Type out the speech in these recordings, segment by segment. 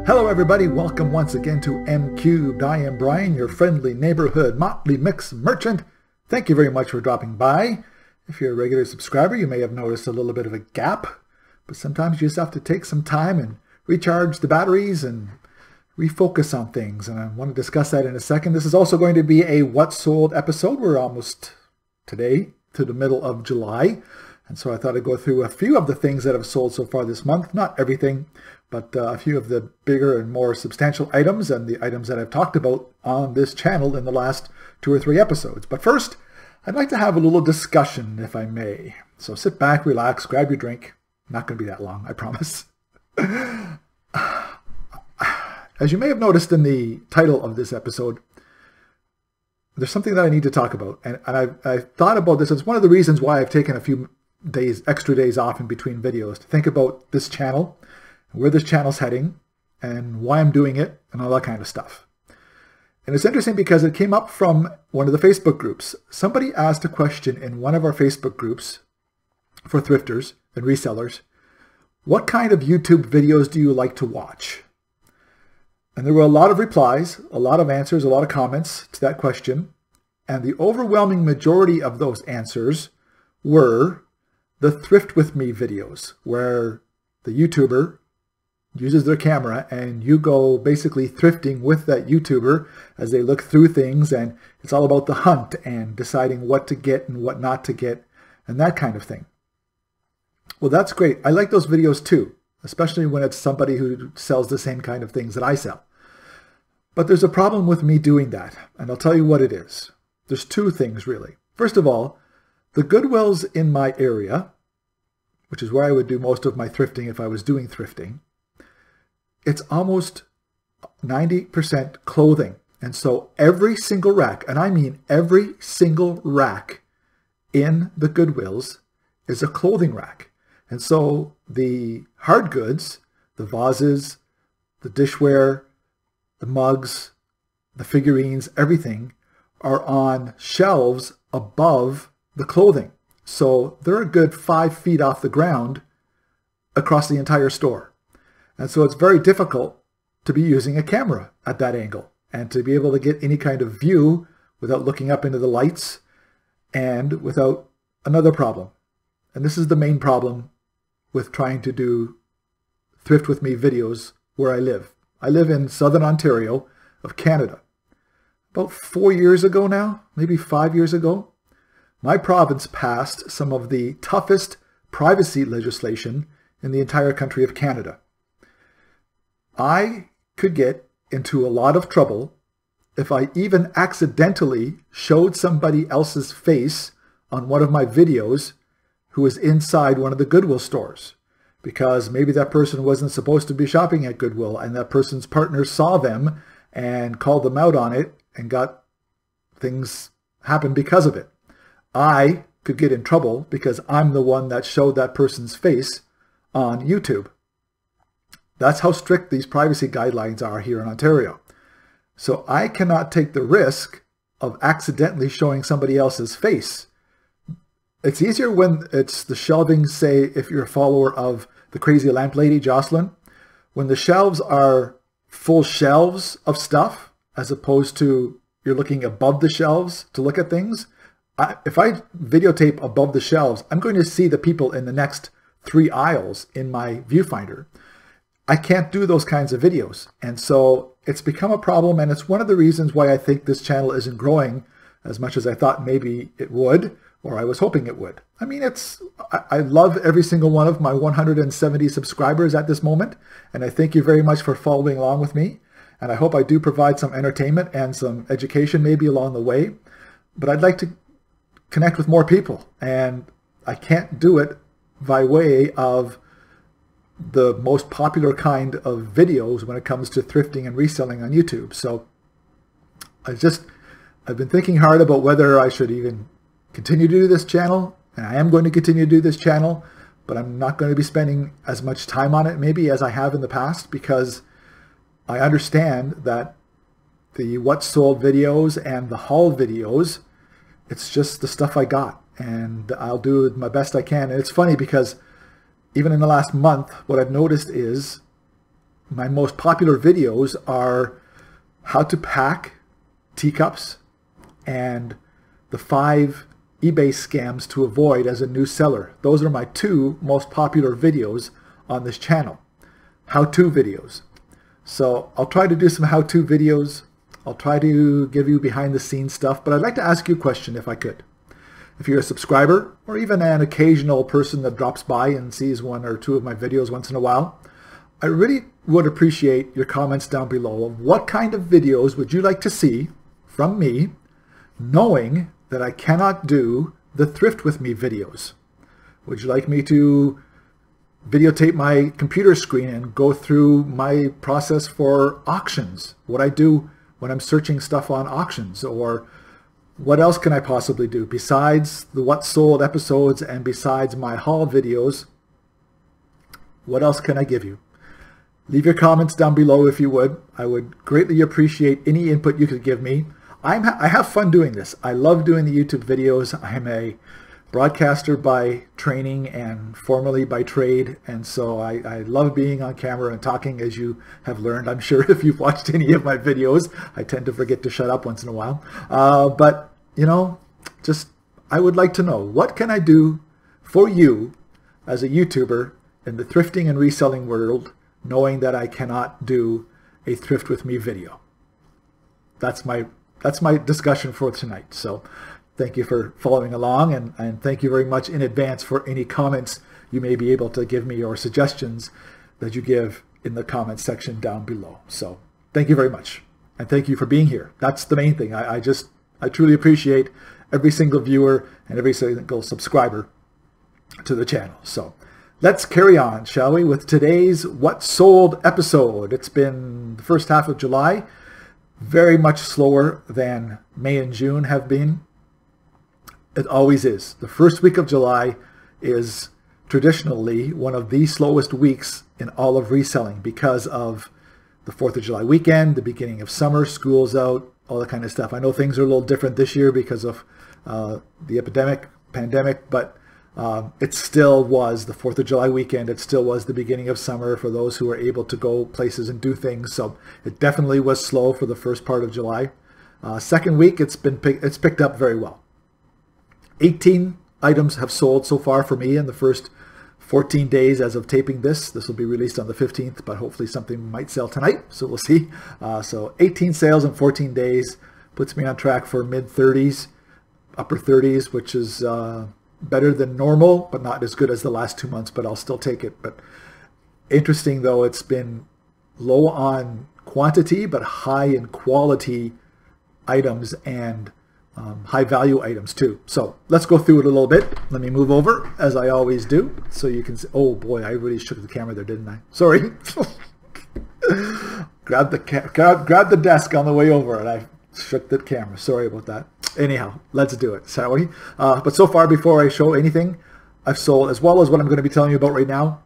Hello everybody, welcome once again to M Cubed. I am Brian, your friendly neighborhood Motley mix merchant. Thank you very much for dropping by. If you're a regular subscriber, you may have noticed a little bit of a gap, but sometimes you just have to take some time and recharge the batteries and refocus on things, and I want to discuss that in a second. This is also going to be a What Sold episode. We're almost today to the middle of July, and so I thought I'd go through a few of the things that have sold so far this month. Not everything, but a few of the bigger and more substantial items and the items that I've talked about on this channel in the last 2 or 3 episodes. But first, I'd like to have a little discussion, if I may. So sit back, relax, grab your drink. Not going to be that long, I promise. As you may have noticed in the title of this episode, there's something that I need to talk about. And I've thought about this. It's one of the reasons why I've taken a few days, extra days off in between videos to think about this channel, where this channel's heading, and why I'm doing it, and all that kind of stuff. And it's interesting because it came up from one of the Facebook groups. Somebody asked a question in one of our Facebook groups for thrifters and resellers. What kind of YouTube videos do you like to watch? And there were a lot of replies, a lot of answers, a lot of comments to that question. And the overwhelming majority of those answers were the Thrift With Me videos, where the YouTuber uses their camera and you go basically thrifting with that YouTuber as they look through things, and it's all about the hunt and deciding what to get and what not to get and that kind of thing. Well, that's great. I like those videos too, especially when it's somebody who sells the same kind of things that I sell. But there's a problem with me doing that, and I'll tell you what it is. There's 2 things really. First of all, the Goodwills in my area, which is where I would do most of my thrifting if I was doing thrifting, it's almost 90% clothing. And so every single rack, and I mean every single rack in the Goodwills is a clothing rack. And so the hard goods, the vases, the dishware, the mugs, the figurines, everything are on shelves above the clothing. So they're a good 5 feet off the ground across the entire store. And so it's very difficult to be using a camera at that angle and to be able to get any kind of view without looking up into the lights and without another problem. And this is the main problem with trying to do Thrift With Me videos where I live. I live in Southern Ontario of Canada. About 4 years ago now, maybe 5 years ago, my province passed some of the toughest privacy legislation in the entire country of Canada. I could get into a lot of trouble if I even accidentally showed somebody else's face on one of my videos who was inside one of the Goodwill stores, because maybe that person wasn't supposed to be shopping at Goodwill and that person's partner saw them and called them out on it and got things happen because of it. I could get in trouble because I'm the one that showed that person's face on YouTube. That's how strict these privacy guidelines are here in Ontario. So I cannot take the risk of accidentally showing somebody else's face. It's easier when it's the shelving, say, if you're a follower of the crazy lamp lady, Jocelyn, when the shelves are full shelves of stuff, as opposed to you're looking above the shelves to look at things. If I videotape above the shelves, I'm going to see the people in the next 3 aisles in my viewfinder. I can't do those kinds of videos. And so it's become a problem, and it's one of the reasons why I think this channel isn't growing as much as I thought maybe it would, or I was hoping it would. I mean, I love every single one of my 170 subscribers at this moment, and I thank you very much for following along with me. And I hope I do provide some entertainment and some education maybe along the way. But I'd like to connect with more people, and I can't do it by way of the most popular kind of videos when it comes to thrifting and reselling on YouTube. So I've been thinking hard about whether I should even continue to do this channel, and I am going to continue to do this channel, but I'm not going to be spending as much time on it maybe as I have in the past, because I understand that the What Sold videos and the haul videos, it's just the stuff I got, and I'll do my best I can. And it's funny because even in the last month, what I've noticed is my most popular videos are how to pack teacups and the 5 eBay scams to avoid as a new seller. Those are my 2 most popular videos on this channel. How-to videos. So I'll try to do some how-to videos. I'll try to give you behind-the-scenes stuff, but I'd like to ask you a question if I could. If you're a subscriber or even an occasional person that drops by and sees 1 or 2 of my videos once in a while, I really would appreciate your comments down below of what kind of videos would you like to see from me, knowing that I cannot do the Thrift with me videos. Would you like me to videotape my computer screen and go through my process for auctions, what I do when I'm searching stuff on auctions, or what else can I possibly do besides the What Sold episodes and besides my haul videos? What else can I give you? Leave your comments down below if you would. I would greatly appreciate any input you could give me. I have fun doing this. I love doing the YouTube videos. I'm a broadcaster by training and formerly by trade, and so I love being on camera and talking, as you have learned. I'm sure if you've watched any of my videos, I tend to forget to shut up once in a while. But, you know, just I would like to know, what can I do for you as a YouTuber in the thrifting and reselling world, knowing that I cannot do a Thrift with me video? That's my discussion for tonight. So thank you for following along, and thank you very much in advance for any comments you may be able to give me or suggestions that you give in the comment section down below. So thank you very much, and thank you for being here. That's the main thing. I truly appreciate every single viewer and every single subscriber to the channel. So let's carry on, shall we, with today's What Sold episode. It's been the first half of July, very much slower than May and June have been. It always is. The first week of July is traditionally one of the slowest weeks in all of reselling because of the 4th of July weekend, the beginning of summer, school's out, all that kind of stuff. I know things are a little different this year because of the pandemic, but it still was the 4th of July weekend. It still was the beginning of summer for those who were able to go places and do things. So it definitely was slow for the first part of July. Second week, it's picked up very well. 18 items have sold so far for me in the first 14 days as of taping this. This will be released on the 15th, but hopefully something might sell tonight, so we'll see. So 18 sales in 14 days puts me on track for mid-30s, upper 30s, which is better than normal, but not as good as the last 2 months, but I'll still take it. But interesting, though, it's been low on quantity, but high in quality items and high value items too. So let's go through it a little bit. Let me move over, as I always do, so you can see. Oh boy, I really shook the camera there, didn't I? Sorry. Grab the desk on the way over, and I shook the camera. Sorry about that. Anyhow, let's do it, shall we? But so far, before I show anything, I've sold, as well as what I'm going to be telling you about right now,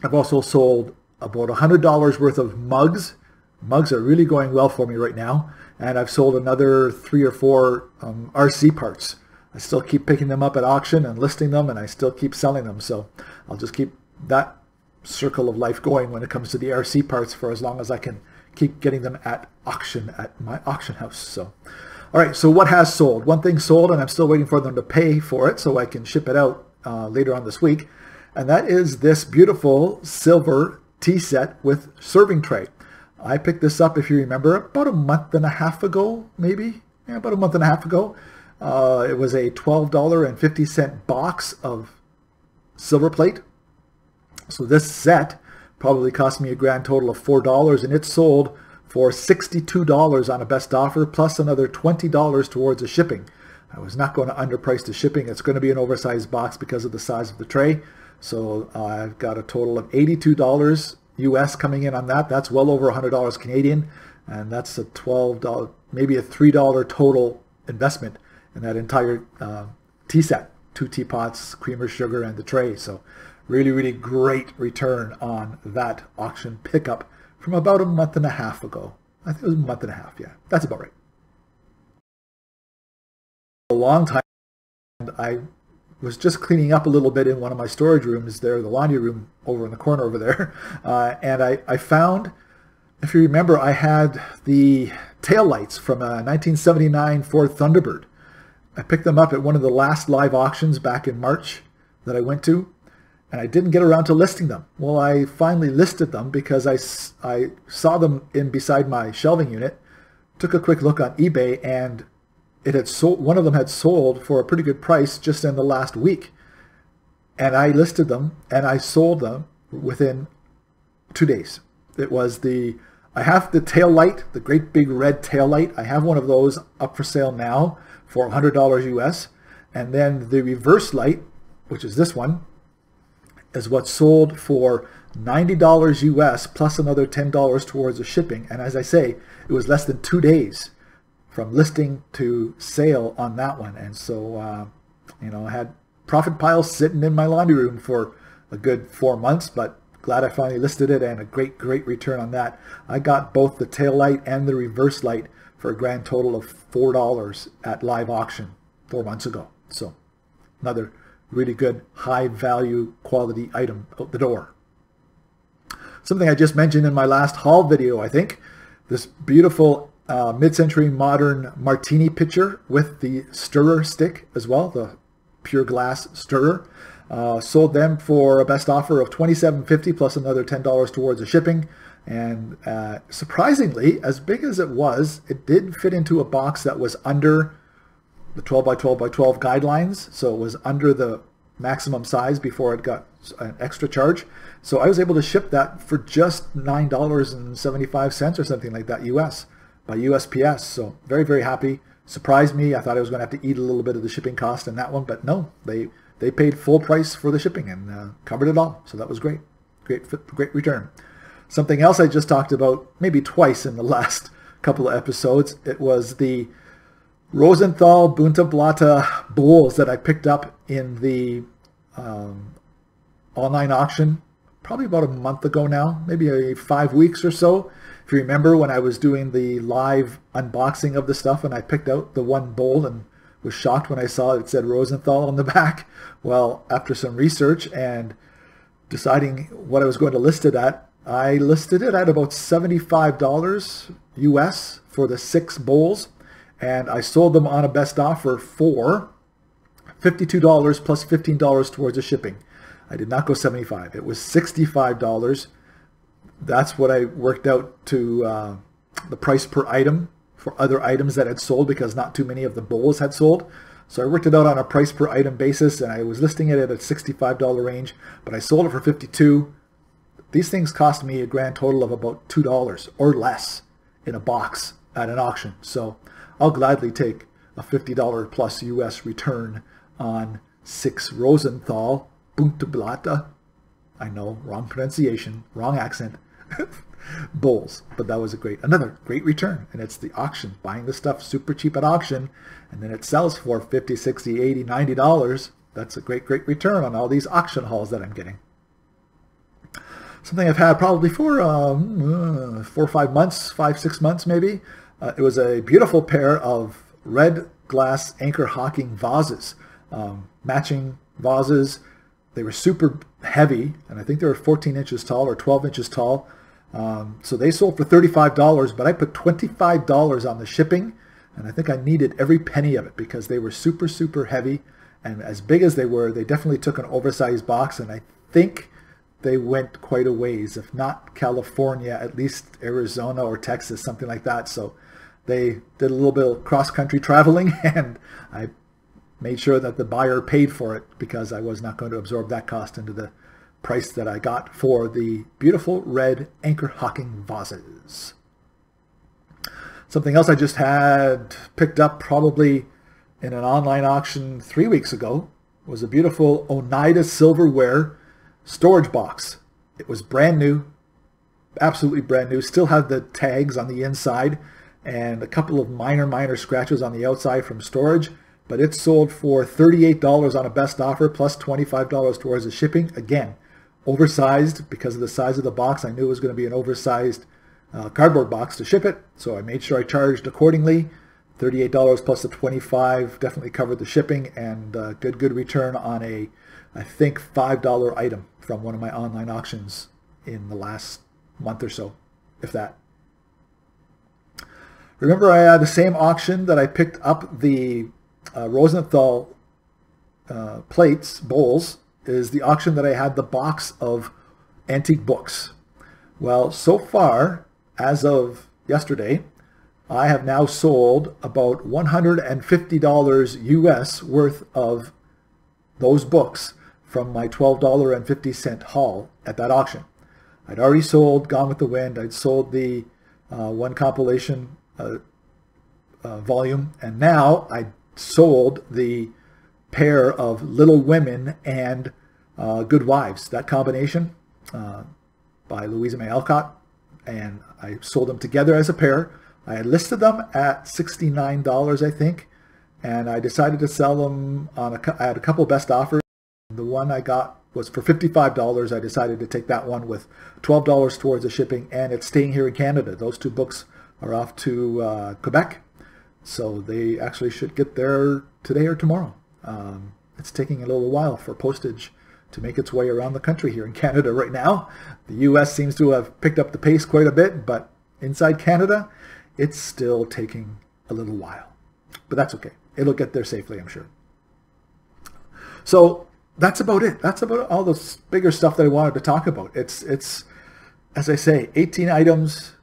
I've also sold about $100 worth of mugs. Mugs are really going well for me right now. And I've sold another 3 or 4 RC parts. I still keep picking them up at auction and listing them, and I still keep selling them. So I'll just keep that circle of life going when it comes to the RC parts for as long as I can keep getting them at auction at my auction house. So, all right, so what has sold? One thing sold, and I'm still waiting for them to pay for it so I can ship it out later on this week. And that is this beautiful silver tea set with serving tray. I picked this up, if you remember, about a month and a half ago, maybe. Yeah, about a month and a half ago. It was a $12.50 box of silver plate. So this set probably cost me a grand total of $4, and it sold for $62 on a best offer, plus another $20 towards the shipping. I was not going to underprice the shipping. It's going to be an oversized box because of the size of the tray. So I've got a total of $82 US coming in on that. That's well over $100 Canadian, and that's a $12, maybe a $3 total investment in that entire tea set. 2 teapots, creamer, sugar, and the tray. So really, really great return on that auction pickup from about a month and a half ago. I think it was a month and a half, yeah. That's about right. A long time, and I was just cleaning up a little bit in one of my storage rooms there, the laundry room over in the corner over there. And I found, if you remember, I had the taillights from a 1979 Ford Thunderbird. I picked them up at one of the last live auctions back in March that I went to, and I didn't get around to listing them. Well, I finally listed them because I saw them in beside my shelving unit, took a quick look on eBay, and it had sold. One of them had sold for a pretty good price just in the last week. And I listed them and I sold them within 2 days. It was I have the tail light, the great big red tail light. I have one of those up for sale now for $100 US. And then the reverse light, which is this one, is what sold for $90 US plus another $10 towards the shipping. And as I say, it was less than 2 days from listing to sale on that one. And so, I had profit piles sitting in my laundry room for a good 4 months, but glad I finally listed it, and a great return on that. I got both the tail light and the reverse light for a grand total of $4 at live auction 4 months ago. So another really good high value quality item out the door. Something I just mentioned in my last haul video, I think, this beautiful mid-century modern martini pitcher with the stirrer stick as well, the pure glass stirrer. Sold them for a best offer of $27.50 plus another $10 towards the shipping. And surprisingly, as big as it was, it did fit into a box that was under the 12 by 12 by 12 guidelines. So it was under the maximum size before it got an extra charge. So I was able to ship that for just $9.75 or something like that US by USPS. So very happy. Surprised me. I thought I was going to have to eat a little bit of the shipping cost in that one, but no, they paid full price for the shipping and covered it all. So that was great return. Something else I just talked about maybe twice in the last couple of episodes. It was the Rosenthal Bunta Blata bowls that I picked up in the online auction probably about a month ago now, maybe 5 weeks or so. If you remember when I was doing the live unboxing of the stuff and I picked out the one bowl and was shocked when I saw it said Rosenthal on the back. Well, after some research and deciding what I was going to list it at, I listed it at about $75 US for the 6 bowls, and I sold them on a best offer for $52 plus $15 towards the shipping. I did not go $75. It was $65. That's what I worked out to the price per item for other items that had sold, because not too many of the bowls had sold. So I worked it out on a price per item basis, and I was listing it at a $65 range, but I sold it for $52. These things cost me a grand total of about $2 or less in a box at an auction. So I'll gladly take a $50 plus US return on 6 Rosenthal Bunta Blata. I know, wrong pronunciation, wrong accent. Bowls, but that was another great return. And it's the auction, buying the stuff super cheap at auction, and then it sells for $50, $60, $80, $90. That's a great return on all these auction hauls that I'm getting. Something I've had probably for 4 or 5 months, 5-6 months maybe. It was a beautiful pair of red glass anchor hocking vases, matching vases. They were super heavy, and I think they were 14 inches tall or 12 inches tall. So they sold for $35, but I put $25 on the shipping, and I think I needed every penny of it because they were super heavy. And as big as they were, they definitely took an oversized box, and I think they went quite a ways, if not California, at least Arizona or Texas, something like that. So they did a little bit of cross-country traveling, and I made sure that the buyer paid for it because I was not going to absorb that cost into the price that I got for the beautiful red anchor hocking vases. Something else I just had picked up probably in an online auction 3 weeks ago was a beautiful Oneida silverware storage box. It was brand new, absolutely brand new, still had the tags on the inside and a couple of minor scratches on the outside from storage. But it sold for $38 on a best offer plus $25 towards the shipping. Again, oversized because of the size of the box. I knew it was going to be an oversized cardboard box to ship it, so I made sure I charged accordingly. $38 plus the $25 definitely covered the shipping, and good return on a, I think, $5 item from one of my online auctions in the last month or so, if that. Remember, I had the same auction that I picked up the Rosenthal bowls, is the auction that I had the box of antique books. Well, so far, as of yesterday, I have now sold about $150 US worth of those books from my $12.50 haul at that auction. I'd already sold Gone with the Wind. I'd sold the one compilation volume, and now I sold the pair of Little Women and Good Wives, that combination by Louisa May Alcott, and I sold them together as a pair. I had listed them at $69, I think, and I decided to sell them on I had a couple best offers. The one I got was for $55. I decided to take that one with $12 towards the shipping, and it's staying here in Canada. Those two books are off to Quebec, so they actually should get there today or tomorrow. It's taking a little while for postage to make its way around the country here in Canada right now. The US seems to have picked up the pace quite a bit, but inside Canada, it's still taking a little while. But that's okay. It'll get there safely, I'm sure. So that's about it. That's about all the bigger stuff that I wanted to talk about. It's as I say, 18 items,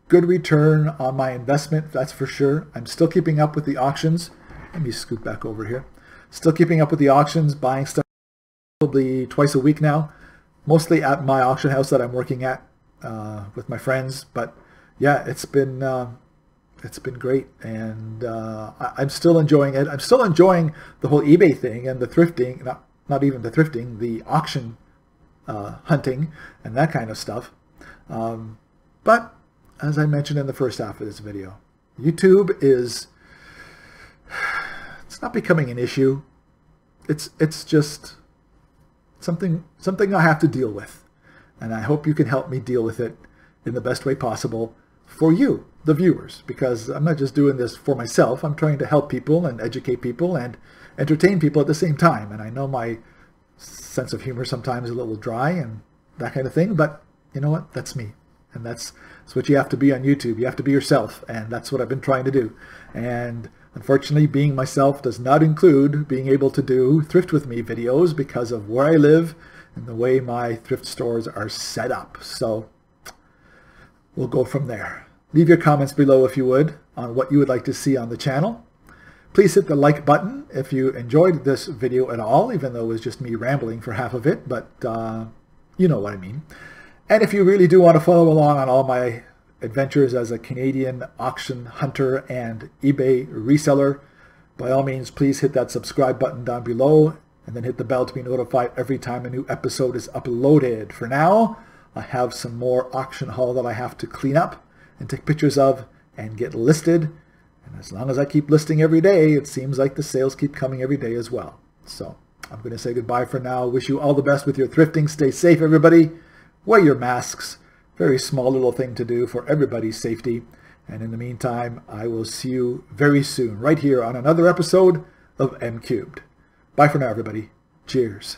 good return on my investment, that's for sure. I'm still keeping up with the auctions. Let me scoot back over here. Still keeping up with the auctions, buying stuff probably twice a week now, mostly at my auction house that I'm working at with my friends. But yeah, it's been great, and I'm still enjoying it. I'm still enjoying the whole eBay thing and the thrifting, not even the thrifting, the auction hunting and that kind of stuff. But as I mentioned in the first half of this video, YouTube it's not becoming an issue. It's just something I have to deal with, and I hope you can help me deal with it in the best way possible for you, the viewers, because I'm not just doing this for myself. I'm trying to help people and educate people and entertain people at the same time. And I know my sense of humor sometimes is a little dry and that kind of thing, but you know what? That's me. And that's what you have to be on YouTube. You have to be yourself, and that's what I've been trying to do. And unfortunately, being myself does not include being able to do Thrift With Me videos because of where I live and the way my thrift stores are set up. So we'll go from there. Leave your comments below, if you would, on what you would like to see on the channel. Please hit the like button if you enjoyed this video at all, even though it was just me rambling for half of it, but you know what I mean. And if you really do want to follow along on all my adventures as a Canadian auction hunter and eBay reseller, by all means, please hit that subscribe button down below and then hit the bell to be notified every time a new episode is uploaded. For now, I have some more auction haul that I have to clean up and take pictures of and get listed. And as long as I keep listing every day, it seems like the sales keep coming every day as well. So I'm going to say goodbye for now. Wish you all the best with your thrifting. Stay safe, everybody. Wear your masks. Very small little thing to do for everybody's safety. And in the meantime, I will see you very soon right here on another episode of M Cubed. Bye for now, everybody. Cheers.